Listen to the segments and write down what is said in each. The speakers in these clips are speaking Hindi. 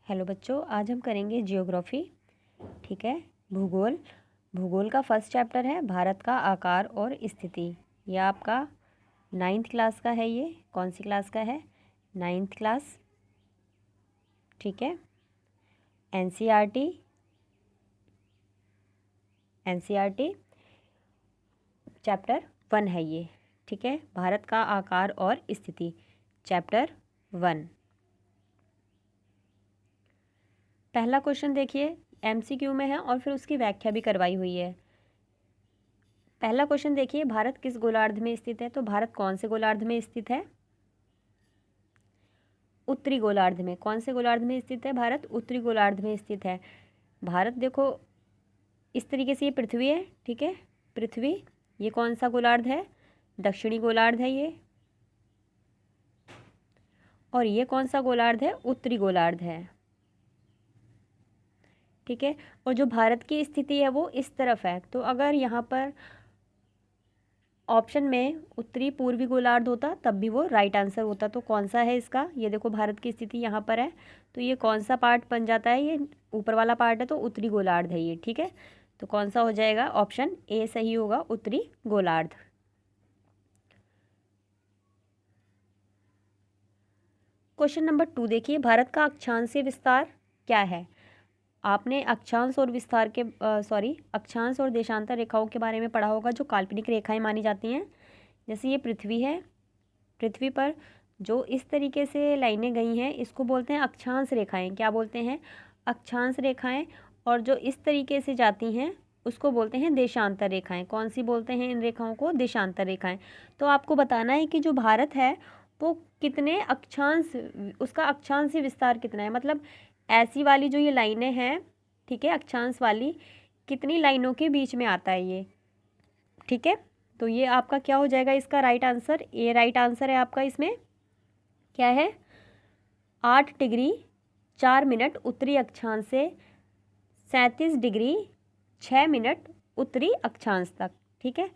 हेलो बच्चों, आज हम करेंगे जियोग्राफी। ठीक है। भूगोल। भूगोल का फर्स्ट चैप्टर है भारत का आकार और स्थिति। यह आपका 9th क्लास का है। ये कौन सी क्लास का है? 9th class. ठीक है। एनसीईआरटी चैप्टर 1 है ये। ठीक है। भारत का आकार और स्थिति चैप्टर 1। पहला क्वेश्चन देखिए, एमसीक्यू में है और फिर उसकी व्याख्या भी करवाई हुई है। पहला क्वेश्चन देखिए, भारत किस गोलार्ध में स्थित है? तो भारत कौन से गोलार्ध में स्थित है? उत्तरी गोलार्ध में। कौन से गोलार्ध में स्थित है भारत? उत्तरी गोलार्ध में स्थित है भारत। देखो इस तरीके से ये पृथ्वी है। ठीक है। पृथ्वी, ये कौन सा गोलार्ध है? दक्षिणी गोलार्ध है ये। और ये कौन सा गोलार्ध है? उत्तरी गोलार्ध है। ठीक है। और जो भारत की स्थिति है वो इस तरफ है, तो अगर यहाँ पर ऑप्शन में उत्तरी पूर्वी गोलार्ध होता तब भी वो राइट आंसर होता। तो कौन सा है इसका? ये देखो भारत की स्थिति यहाँ पर है, तो ये कौन सा पार्ट बन जाता है? ये ऊपर वाला पार्ट है, तो उत्तरी गोलार्ध है ये। ठीक है। तो कौन सा हो जाएगा? ऑप्शन ए सही होगा, उत्तरी गोलार्ध। क्वेश्चन नंबर 2 देखिए, भारत का अक्षांशीय विस्तार क्या है? आपने अक्षांश और विस्तार के अक्षांश और देशांतर रेखाओं के बारे में पढ़ा होगा, जो काल्पनिक रेखाएं मानी जाती हैं। जैसे ये पृथ्वी है, पृथ्वी पर जो इस तरीके से लाइनें गई हैं इसको बोलते हैं अक्षांश रेखाएं। क्या बोलते हैं? अक्षांश रेखाएं। और जो इस तरीके से जाती हैं उसको बोलते हैं देशांतर रेखाएं। कौन सी बोलते हैं इन रेखाओं को? देशांतर रेखाएं। तो आपको बताना है कि जो भारत है वो कितने अक्षांश, उसका अक्षांशीय विस्तार कितना है। मतलब ऐसी वाली जो ये लाइनें हैं, ठीक है, अक्षांश वाली, कितनी लाइनों के बीच में आता है ये। ठीक है। तो ये आपका क्या हो जाएगा? इसका राइट आंसर, ए राइट आंसर है आपका। इसमें क्या है? 8 डिग्री 4 मिनट उत्तरी अक्षांश से 37 डिग्री 6 मिनट उत्तरी अक्षांश तक। ठीक है।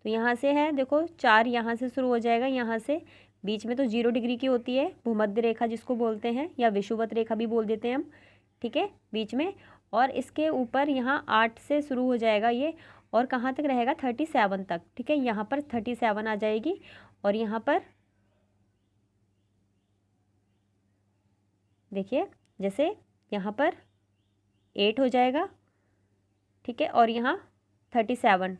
तो यहाँ से है, देखो 4 यहाँ से शुरू हो जाएगा, यहाँ से बीच में तो 0 डिग्री की होती है, भूमध्य रेखा जिसको बोलते हैं, या विषुवत रेखा भी बोल देते हैं हम। ठीक है, बीच में। और इसके ऊपर यहाँ 8 से शुरू हो जाएगा ये, और कहाँ तक रहेगा? 37 तक। ठीक है, यहाँ पर 37 आ जाएगी, और यहाँ पर देखिए जैसे यहाँ पर 8 हो जाएगा। ठीक है, और यहाँ 37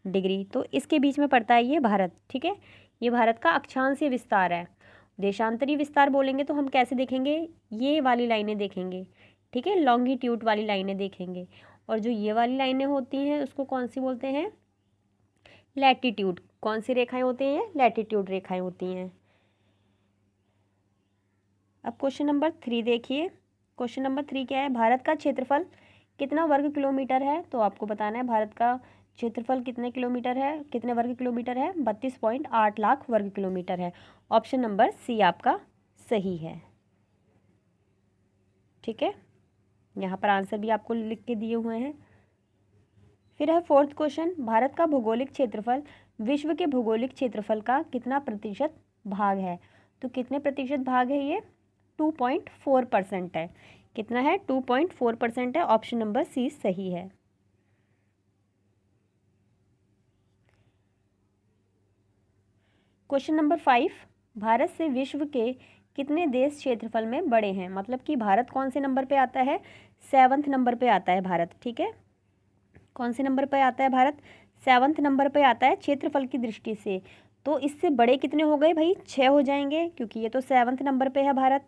डिग्री, तो इसके बीच में पड़ता है ये भारत। ठीक है, ये भारत का अक्षांशीय विस्तार है। देशांतरी विस्तार बोलेंगे तो हम कैसे देखेंगे? ये वाली लाइनें देखेंगे। ठीक है, लॉन्गिट्यूड वाली लाइनें देखेंगे। और जो ये वाली लाइनें होती हैं उसको कौन सी बोलते हैं? लैटिट्यूड। कौन सी रेखाएं होती हैं? लैटिट्यूड रेखाएं होती हैं। अब क्वेश्चन नंबर 3 देखिए। क्वेश्चन नंबर 3 क्या है? भारत का क्षेत्रफल कितना वर्ग किलोमीटर है? तो आपको बताना है भारत का क्षेत्रफल कितने किलोमीटर है, कितने वर्ग किलोमीटर है? 32.8 लाख वर्ग किलोमीटर है। ऑप्शन नंबर सी आपका सही है। ठीक है, यहाँ पर आंसर भी आपको लिख के दिए हुए हैं। फिर है 4th क्वेश्चन, भारत का भौगोलिक क्षेत्रफल विश्व के भौगोलिक क्षेत्रफल का कितना प्रतिशत भाग है? तो कितने प्रतिशत भाग है ये? 2.4% है। कितना है? 2.4% है। ऑप्शन नंबर सी सही है। क्वेश्चन नंबर 5, भारत से विश्व के कितने देश क्षेत्रफल में बड़े हैं? मतलब कि भारत कौन से नंबर पे आता है? 7th नंबर पे आता है भारत। ठीक है, कौन से नंबर पे आता है भारत? 7th नंबर पे आता है क्षेत्रफल की दृष्टि से। तो इससे बड़े कितने हो गए भाई? 6 हो जाएंगे, क्योंकि ये तो 7th नंबर पे है भारत।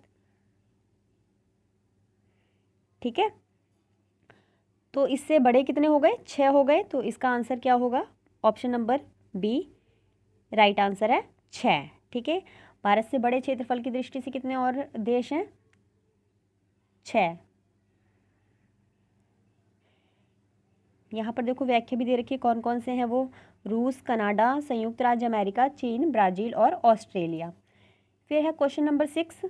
ठीक है, तो इससे बड़े कितने हो गए? 6 हो गए। तो इसका आंसर क्या होगा? Option number B right answer है, 6। ठीक है, भारत से बड़े क्षेत्रफल की दृष्टि से कितने और देश हैं? 6। यहाँ पर देखो व्याख्या भी दे रखी है, कौन कौन से हैं वो? रूस, कनाडा, संयुक्त राज्य अमेरिका, चीन, ब्राज़ील और ऑस्ट्रेलिया। फिर है क्वेश्चन नंबर 6,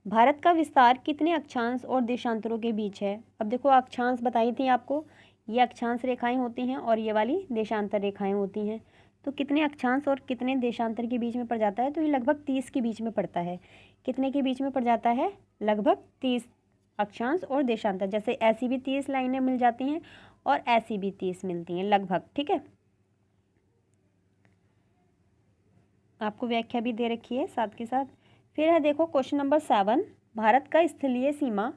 भारत का विस्तार कितने अक्षांश और देशांतरों के बीच है? अब देखो अक्षांश बताई थी आपको, ये अक्षांश रेखाएं होती हैं और ये वाली देशांतर रेखाएं होती हैं। तो कितने अक्षांश और कितने देशांतर के बीच में पड़ जाता है? तो ये लगभग 30 के बीच में पड़ता है। कितने के बीच में पड़ जाता है? लगभग 30 अक्षांश और देशांतर। जैसे ऐसी भी 30 लाइनें मिल जाती हैं और ऐसी भी 30 मिलती हैं लगभग, ठीक है। आपको व्याख्या भी दे रखी है साथ के साथ। फिर है देखो क्वेश्चन नंबर 7, भारत का स्थलीय सीमा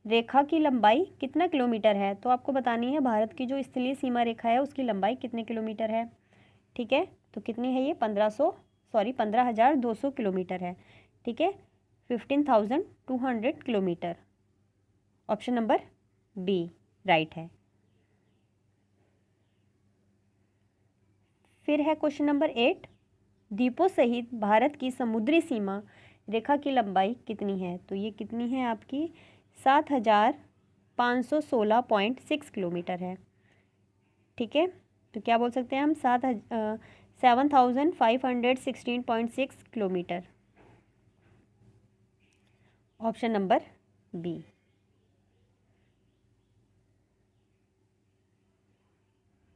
रेखा की लंबाई कितना किलोमीटर है? तो आपको बतानी है भारत की जो स्थलीय सीमा रेखा है उसकी लंबाई कितने किलोमीटर है, ठीक है। तो कितनी है ये? 15,200 किलोमीटर है, ठीक है। 15,200 kilometre. Option number B right है। फिर है क्वेश्चन नंबर 8, द्वीपों सहित भारत की समुद्री सीमा रेखा की लंबाई कितनी है? तो ये कितनी है आपकी? 7,516.6 किलोमीटर है, ठीक है। तो क्या बोल सकते हैं हम? 7,516.6 kilometre. Option number B.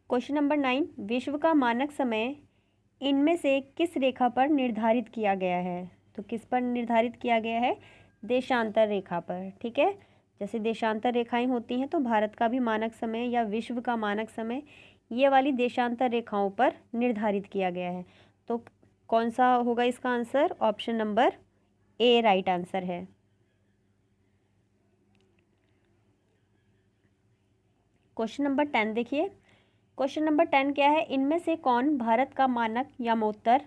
Question number 9, विश्व का मानक समय इनमें से किस रेखा पर निर्धारित किया गया है? तो किस पर निर्धारित किया गया है? देशांतर रेखा पर, ठीक है। जैसे देशांतर रेखाएं होती हैं तो भारत का भी मानक समय या विश्व का मानक समय ये वाली देशांतर रेखाओं पर निर्धारित किया गया है। तो कौन सा होगा इसका answer? Option number A right answer है। क्वेश्चन नंबर 10 देखिए। क्वेश्चन नंबर 10 क्या है? इनमें से कौन भारत का मानक यामोत्तर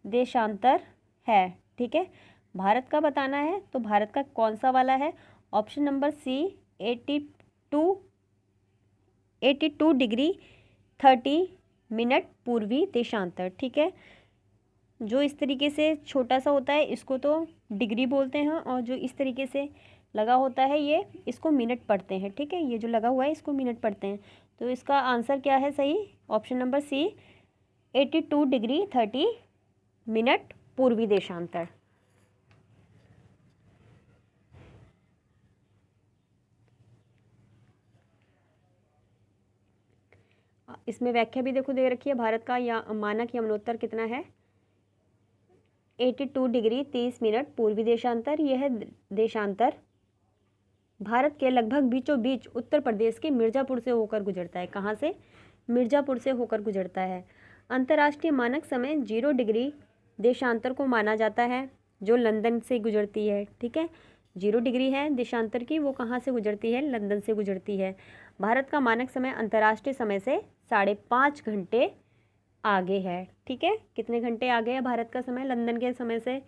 देशांतर है, ठीक है। भारत का बताना है तो भारत का कौन सा वाला है? Option number C 82 degree 30 minute पूर्वी देशांतर, ठीक है। जो इस तरीके से छोटा सा होता है इसको तो डिग्री बोलते हैं और जो इस तरीके से लगा होता है ये इसको मिनट पढ़ते हैं, ठीक है। ये जो लगा हुआ है इसको मिनट पढ़ते हैं। तो इसका आंसर क्या है सही? Option number C 82 degree 30 minute पूर्वी देशांतर। इसमें व्याख्या भी देखो दे रखी है। भारत का या मानक यमुनोत्तर कितना है? 82 डिग्री 30 मिनट पूर्वी देशांतर। यह देशांतर भारत के लगभग बीचों बीच उत्तर प्रदेश के मिर्ज़ापुर से होकर गुजरता है। कहाँ से? मिर्ज़ापुर से होकर गुजरता है। अंतर्राष्ट्रीय मानक समय 0 डिग्री देशांतर को माना जाता है जो लंदन से गुजरती है, ठीक है। 0 डिग्री है देशांतर की, वो कहाँ से गुजरती है? लंदन से गुजरती है। भारत का मानक समय अंतर्राष्ट्रीय समय से 5.5 घंटे आगे है, ठीक है। कितने घंटे आगे है भारत का समय लंदन के समय से?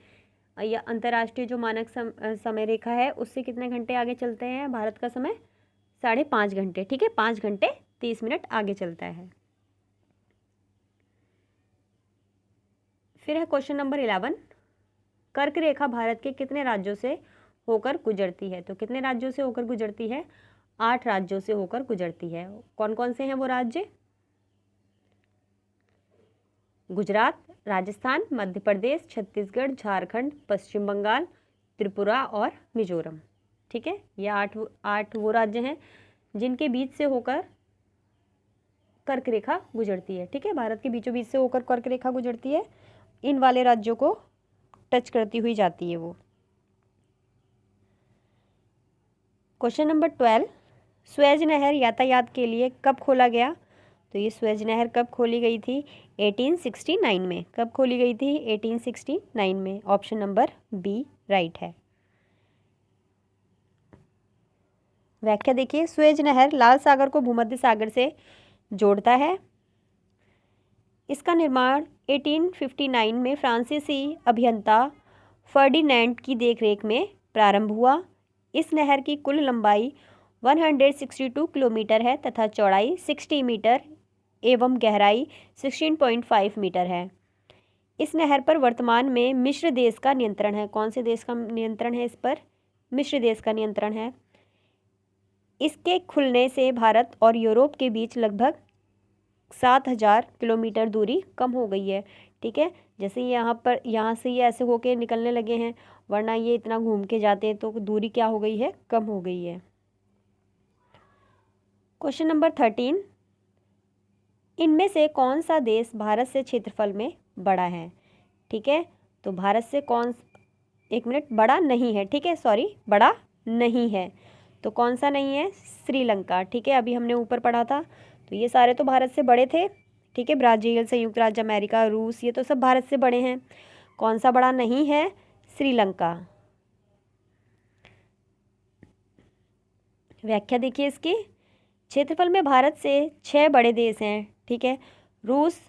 या अंतर्राष्ट्रीय जो मानक समय रेखा है उससे कितने घंटे आगे चलते हैं भारत का समय? 5.5 घंटे, ठीक है। 5 घंटे 30 मिनट आगे चलता है। फिर है क्वेश्चन नंबर 11, कर्क रेखा भारत के कितने राज्यों से होकर गुजरती है? तो कितने राज्यों से होकर गुजरती है? 8 राज्यों से होकर गुजरती है। कौन कौन से हैं वो राज्य? गुजरात, राजस्थान, मध्य प्रदेश, छत्तीसगढ़, झारखंड, पश्चिम बंगाल, त्रिपुरा और मिजोरम, ठीक है। ये आठ वो राज्य हैं जिनके बीच से होकर कर्क रेखा गुजरती है, ठीक है। भारत के बीचों बीच से होकर कर्क रेखा गुजरती है। इन वाले राज्यों को टच करती हुई जाती है वो। क्वेश्चन नंबर 12, स्वेज नहर यातायात के लिए कब खोला गया? तो ये स्वेज नहर कब खोली गई थी? 1869 में। कब खोली गई थी? 1869 में। ऑप्शन नंबर बी राइट है। व्याख्या देखिए। स्वेज नहर लाल सागर को भूमध्य सागर से जोड़ता है। इसका निर्माण 1859 में फ्रांसीसी अभियंता फर्डिनेंड की देखरेख में प्रारंभ हुआ। इस नहर की कुल लंबाई 162 किलोमीटर है तथा चौड़ाई 60 मीटर एवं गहराई 16.5 मीटर है। इस नहर पर वर्तमान में मिस्र देश का नियंत्रण है। कौन से देश का नियंत्रण है इस पर? मिस्र देश का नियंत्रण है। इसके खुलने से भारत और यूरोप के बीच लगभग 7,000 किलोमीटर दूरी कम हो गई है, ठीक है। जैसे यहाँ से ये ऐसे होके निकलने लगे हैं, वरना ये इतना घूम के जाते हैं तो दूरी क्या हो गई है? कम हो गई है। क्वेश्चन नंबर 13, इनमें से कौन सा देश भारत से क्षेत्रफल में बड़ा है? ठीक है, तो भारत से एक मिनट, बड़ा नहीं है, ठीक है, सॉरी, बड़ा नहीं है। तो कौन सा नहीं है? श्रीलंका, ठीक है। अभी हमने ऊपर पढ़ा था, तो ये सारे तो भारत से बड़े थे, ठीक है। ब्राज़ील, संयुक्त राज्य अमेरिका, रूस, ये तो सब भारत से बड़े हैं। कौन सा बड़ा नहीं है? श्रीलंका। व्याख्या देखिए इसकी। क्षेत्रफल में भारत से 6 बड़े देश हैं, ठीक है। रूस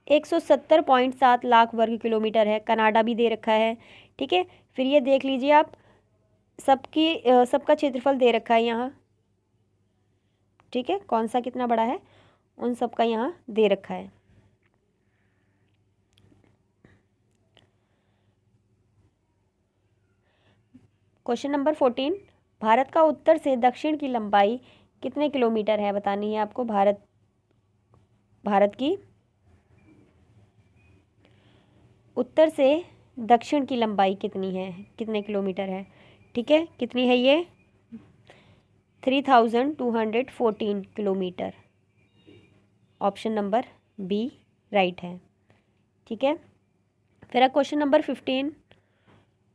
170.7 लाख वर्ग किलोमीटर है, कनाडा भी दे रखा है, ठीक है। फिर ये देख लीजिए आप, सबका क्षेत्रफल दे रखा है यहाँ, ठीक है। कौन सा कितना बड़ा है, उन सबका यहाँ दे रखा है। क्वेश्चन नंबर 14, भारत का उत्तर से दक्षिण की लंबाई कितने किलोमीटर है बतानी है आपको। भारत की उत्तर से दक्षिण की लंबाई कितनी है, कितने किलोमीटर है, ठीक है। कितनी है ये? 3214 kilometre. Option number B right है, ठीक है। फिर क्वेश्चन नंबर 15।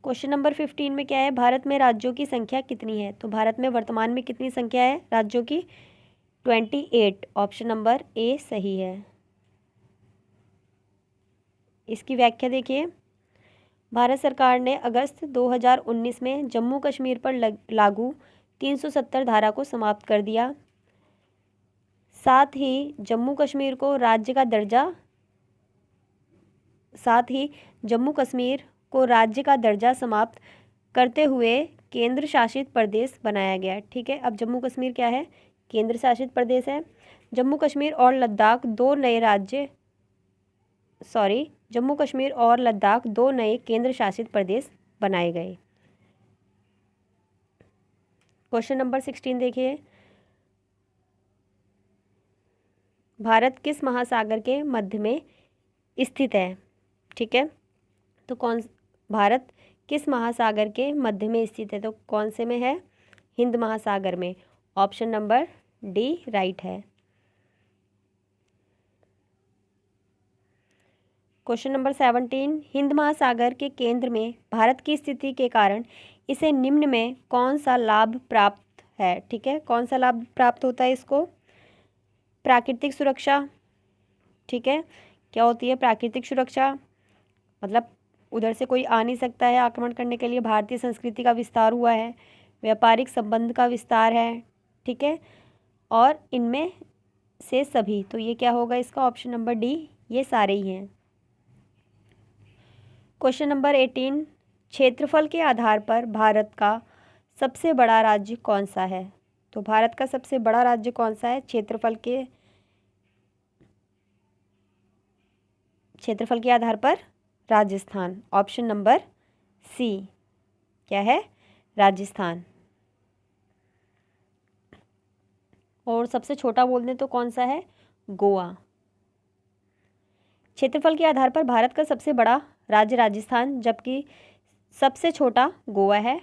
क्वेश्चन नंबर 15 में क्या है? भारत में राज्यों की संख्या कितनी है। तो भारत में वर्तमान में कितनी संख्या है राज्यों की? 28। ऑप्शन नंबर ए सही है। इसकी व्याख्या देखिए। भारत सरकार ने अगस्त 2019 में जम्मू कश्मीर पर लागू 370 धारा को समाप्त कर दिया। साथ ही जम्मू कश्मीर को राज्य का दर्जा समाप्त करते हुए केंद्र शासित प्रदेश बनाया गया, ठीक है। अब जम्मू कश्मीर क्या है? केंद्र शासित प्रदेश है। जम्मू कश्मीर और लद्दाख दो नए केंद्र शासित प्रदेश बनाए गए। क्वेश्चन नंबर 16 देखिए। भारत किस महासागर के मध्य में स्थित है, ठीक है। तो भारत किस महासागर के मध्य में स्थित है? तो कौन से में है? हिंद महासागर में। ऑप्शन नंबर डी राइट है। क्वेश्चन नंबर 17, हिंद महासागर के केंद्र में भारत की स्थिति के कारण इसे निम्न में कौन सा लाभ प्राप्त है, ठीक है। कौन सा लाभ प्राप्त होता है इसको? प्राकृतिक सुरक्षा, ठीक है। क्या होती है प्राकृतिक सुरक्षा? मतलब उधर से कोई आ नहीं सकता है आक्रमण करने के लिए। भारतीय संस्कृति का विस्तार हुआ है, व्यापारिक संबंध का विस्तार है, ठीक है। और इनमें से सभी, तो ये क्या होगा इसका? ऑप्शन नंबर डी, ये सारे ही हैं। क्वेश्चन नंबर 18, क्षेत्रफल के आधार पर भारत का सबसे बड़ा राज्य कौन सा है। तो भारत का सबसे बड़ा राज्य कौन सा है क्षेत्रफल के आधार पर? राजस्थान। ऑप्शन नंबर सी क्या है? राजस्थान। और सबसे छोटा बोल दें तो कौन सा है? गोवा। क्षेत्रफल के आधार पर भारत का सबसे बड़ा राज्य राजस्थान, जबकि सबसे छोटा गोवा है,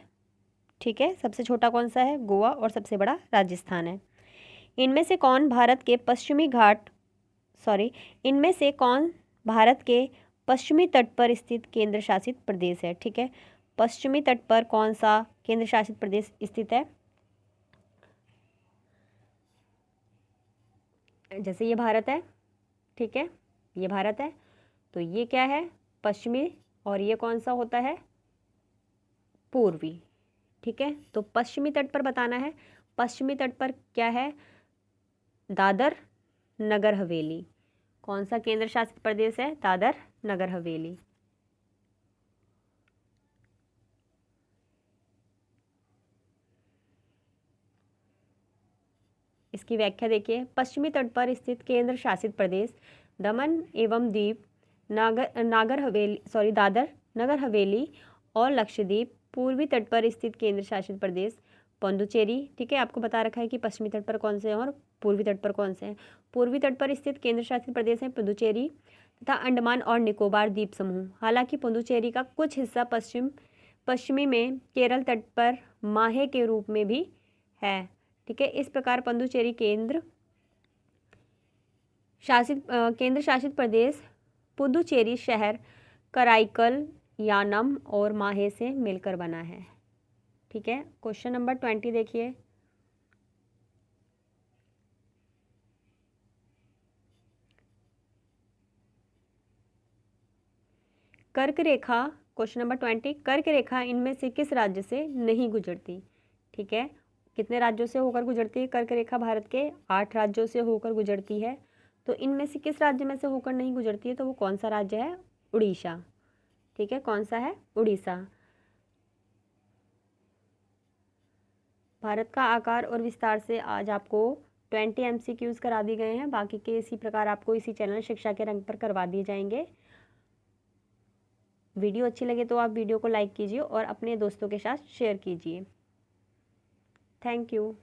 ठीक है। सबसे छोटा कौन सा है? गोवा, और सबसे बड़ा राजस्थान है। इनमें से कौन भारत के पश्चिमी तट पर स्थित केंद्र शासित प्रदेश है, ठीक है। पश्चिमी तट पर कौन सा केंद्र शासित प्रदेश स्थित है? जैसे ये भारत है, ठीक है, ये भारत है, तो ये क्या है? पश्चिमी, और ये कौन सा होता है? पूर्वी, ठीक है। तो पश्चिमी तट पर बताना है। पश्चिमी तट पर क्या है? दादर नगर हवेली। कौन सा केंद्र शासित प्रदेश है? दादर नगर हवेली। इसकी व्याख्या देखिए। पश्चिमी तट पर स्थित केंद्र शासित प्रदेश दमन एवं दीप, दादर नगर हवेली और लक्षद्वीप। पूर्वी तट पर स्थित केंद्र शासित प्रदेश पुडुचेरी, ठीक है। आपको बता रखा है कि पश्चिमी तट पर कौन से हैं और पूर्वी तट पर कौन से हैं। पूर्वी तट पर स्थित केंद्र शासित प्रदेश हैं पुडुचेरी तथा अंडमान और निकोबार द्वीप समूह। हालांकि पुडुचेरी का कुछ हिस्सा पश्चिमी में केरल तट पर माहे के रूप में भी है, ठीक है। इस प्रकार पुडुचेरी केंद्र शासित प्रदेश पुडुचेरी शहर कराईकल यानम और माहे से मिलकर बना है। ठीक है, क्वेश्चन नंबर 20 देखिए। कर्क रेखा, क्वेश्चन नंबर 20, कर्क रेखा इनमें से किस राज्य से नहीं गुजरती? ठीक है, कितने राज्यों से होकर गुजरती है कर्क रेखा? भारत के 8 राज्यों से होकर गुजरती है। तो इनमें से किस राज्य में से होकर नहीं गुजरती है? तो वो कौन सा राज्य है? उड़ीसा। ठीक है, कौन सा है? उड़ीसा। भारत का आकार और विस्तार से आज आपको 20 MCQs करा दिए गए हैं। बाकी के इसी प्रकार आपको इसी चैनल शिक्षा के रंग पर करवा दिए जाएंगे। वीडियो अच्छी लगे तो आप वीडियो को लाइक कीजिए और अपने दोस्तों के साथ शेयर कीजिए। Thank you.